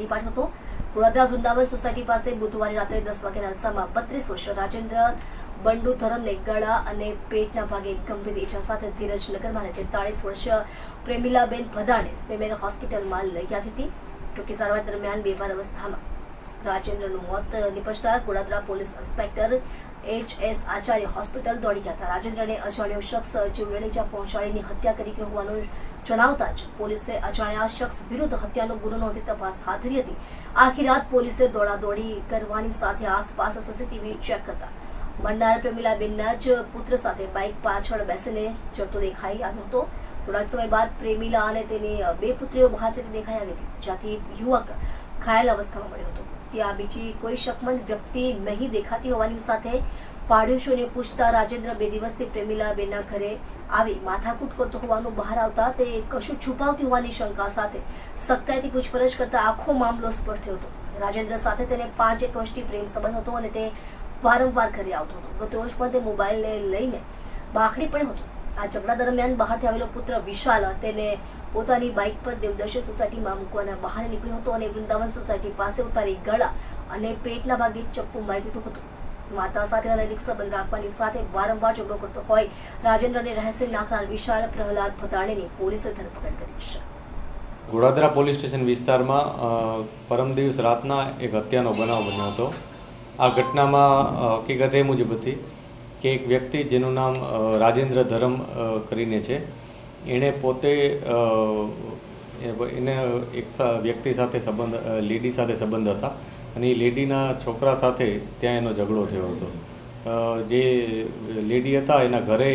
પકડી પાડ્યો હતો। વડોદરા વૃંદાવન સોસાયટી પાસે બુધવારે રાત્રે 10 વાગ્યાના અરસામાં 32 વર્ષીય રાજેન્દ્ર બંડુ ધરમને ગળા અને પેટના ભાગે ગંભીર ઈજા સાથે ધીરજનગરમાં 43 વર્ષીય પ્રેમિલાબેન ભદાણે સ્પેમેર હોસ્પિટલમાં લઈ આવી હતી। ટૂંકી સારવાર દરમિયાન બેભાન અવસ્થામાં રાજેન્દ્રનું મોત નિપજતા Vadodara police inspector H.S. Acharya hospital દોડી ગયા હતા। રાજેન્દ્રને અજાણ્યો શખ્સ જીવલેણ ઈજા પહોંચાડીને હત્યા કરી ગયો હોવાનું જણાવતા જ પોલીસે અજાણ્યા શખ્સ વિરુદ્ધ હત્યાનો ગુનો નોંધી તપાસ હાથ ધરી હતી। આખી રાત પોલીસે દોડાદોડી કરવાની સાથે આસપાસ સીસીટીવી ચેક કરતા મરનાર પ્રેમિલાબેનના જ પુત્ર સાથે બાઇક પાછળ બેસીને જતો દેખાઈ આવ્યો હતો। થોડાક સમય બાદ પ્રેમિલા અને તેની બે પુત્રીઓ બહાર જતી દેખાઈ આવી હતી, જ્યાંથી યુવક ઘાયલ અવસ્થામાં મળ્યો હતો। ત્યાં બીજી કોઈ શકમંદ વ્યક્તિ નહીં દેખાતી હોવાની સાથે પાડોશીઓને પૂછતા રાજેન્દ્ર 2 દિવસથી પ્રેમિલાબેનના ઘરે આવી માથાકૂટ કરતો હોવાનું બહાર આવતા તે કશું છુપાવતી હોવાની શંકા સાથે સખ્તાઈથી પૂછપરછ કરતા આખો મામલો સ્પષ્ટ થયો હતો। રાજેન્દ્ર સાથે તેને 5 વર્ષથી પ્રેમ સંબંધ હતો અને તે વારંવાર ઘરે આવતો હતો। ગત રોજ પણ તે મોબાઈલને લઈને બાખડી પડ્યો હતો। આ ઝઘડા દરમિયાન બહારથી આવેલો પુત્ર વિશાલ તેને પોતાની બાઇક પર દેવદર્શન સોસાયટીમાં મૂકવાના બહાને નીકળ્યો હતો અને વૃંદાવન સોસાયટી પાસે ઉતારી ગળા અને પેટના ભાગે ચપ્પુ મારી દીધું હતું। માતા સાથે અનૈતિક સંબંધ રાખવાની સાથે વારંવાર ઝઘડો કરતો હોય રાજેન્દ્રને રહસ્ય નાખનાર વિશાલ પ્રહલાદ ભદાણેની પોલીસે ધરપકડ કરી છે। વડોદરા પોલીસ સ્ટેશન વિસ્તારમાં પરમ દિવસ રાતના એક હત્યાનો બનાવ બન્યો હતો। આ ઘટનામાં હકીકત એ મુજબ હતી કે એક વ્યક્તિ જેનું નામ રાજેન્દ્ર ધરમ કરીને છે, એણે પોતે એને એક વ્યક્તિ સાથે સંબંધ લેડી સાથે સંબંધ હતા અને એ લેડીના છોકરા સાથે ત્યાં એનો ઝઘડો થયો હતો। જે લેડી હતા એના ઘરે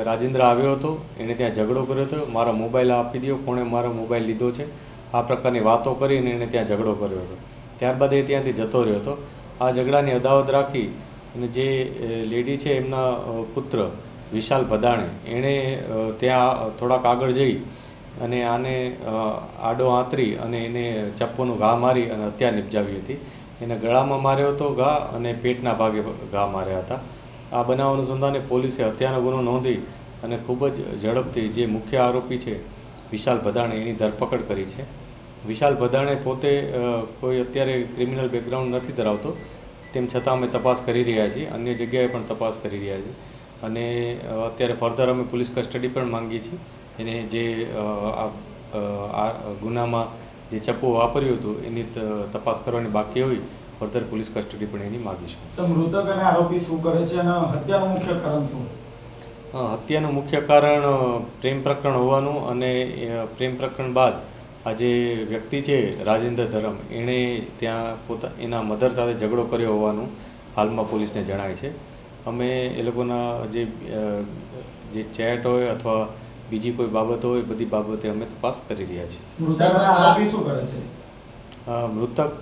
રાજેન્દ્ર આવ્યો હતો, એણે ત્યાં ઝઘડો કર્યો હતો, મારા મોબાઈલ આપી દો, કોણે મારો મોબાઈલ લીધો છે, આ પ્રકારની વાતો કરીને એણે ત્યાં ઝઘડો કર્યો હતો। ત્યારબાદ એ ત્યાંથી જતો રહ્યો હતો। આ ઝઘડાની અદાવત રાખી અને જે લેડી છે એમના પુત્ર વિશાલ ભદાણે એણે ત્યાં થોડાક આગળ જઈ અને આને આડો આંતરી અને એને ચપ્પુનું ઘા મારી અને હત્યા નિપજાવી હતી। એને ગળામાં માર્યો હતો ઘા અને પેટના ભાગે ઘા માર્યા હતા। આ બનાવ અનુસંધાને પોલીસે હત્યાનો ગુનો નોંધી અને ખૂબ જ ઝડપથી જે મુખ્ય આરોપી છે વિશાલ ભદાણે એની ધરપકડ કરી છે। વિશાલ ભદાણે પોતે કોઈ અત્યારે ક્રિમિનલ બેકગ્રાઉન્ડ નથી ધરાવતો, તેમ છતાં અમે તપાસ કરી રહ્યા છીએ, અન્ય જગ્યાએ પણ તપાસ કરી રહ્યા છીએ અને અત્યારે ફર્ધર અમે પોલીસ કસ્ટડી પણ માંગીએ છીએ। એને જે આ ગુનામાં જે ચપ્પુ વાપર્યું હતું એની તપાસ કરવાની બાકી હોય ફર્ધર પોલીસ કસ્ટડી પણ એની માગીશું। મૃતક અને આરોપી શું કરે છે અને હત્યાનું મુખ્ય કારણ શું? હત્યાનું મુખ્ય કારણ પ્રેમ પ્રકરણ હોવાનું અને પ્રેમ પ્રકરણ બાદ આ જે વ્યક્તિ છે રાજેન્દ્ર ધરમ એણે ત્યાં એના મધર સાથે ઝઘડો કર્યો હોવાનું હાલમાં પોલીસને જણાય છે। અમે એ લોકોના જે ચેટ હોય અથવા બીજી કોઈ બાબત હોય બધી બાબતે અમે તપાસ કરી રહ્યા છીએ। આરોપી શું કરે છે? મૃતક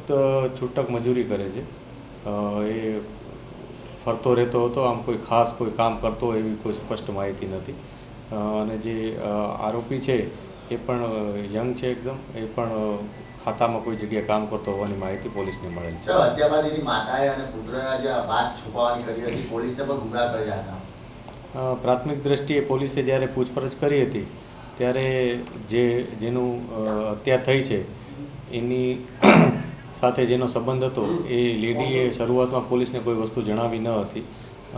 છૂટક મજૂરી કરે છે, એ ફરતો રહેતો હતો, આમ કોઈ ખાસ કોઈ કામ કરતો હોય એવી કોઈ સ્પષ્ટ માહિતી નથી। અને જે આરોપી છે એ પણ યંગ છે એકદમ, એ પણ ખાતામાં કોઈ જગ્યાએ કામ કરતો હોવાની માહિતી પોલીસને મળેલ છે। હત્યા બાદ એની માતાએ અને પુત્રના જે વાત છુપાવવાની કરી હતી, પોલીસને પણ ગુમરાહ કર્યા હતા। પ્રાથમિક દ્રષ્ટિએ પોલીસે જ્યારે પૂછપરછ કરી હતી ત્યારે જેનું હત્યા થઈ છે એની સાથે જેનો સંબંધ હતો એ લેડીએ શરૂઆતમાં પોલીસને કોઈ વસ્તુ જણાવી ન હતી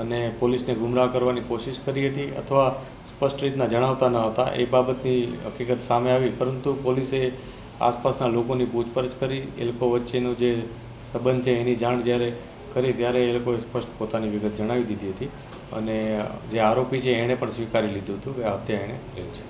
અને પોલીસને ગુમરાહ કરવાની કોશિશ કરી હતી અથવા સ્પષ્ટ રીતના જણાવતા ન હતા, એ બાબતની હકીકત સામે આવી। પરંતુ પોલીસે આસપાસના લોકોની પૂછપરછ કરી, એ લોકો વચ્ચેનો જે સંબંધ છે એની જાણ જ્યારે કરી ત્યારે એ લોકોએ સ્પષ્ટ પોતાની વિગત જણાવી દીધી હતી અને જે આરોપી છે એણે પણ સ્વીકારી લીધું હતું કે હત્યા એણે કરી છે।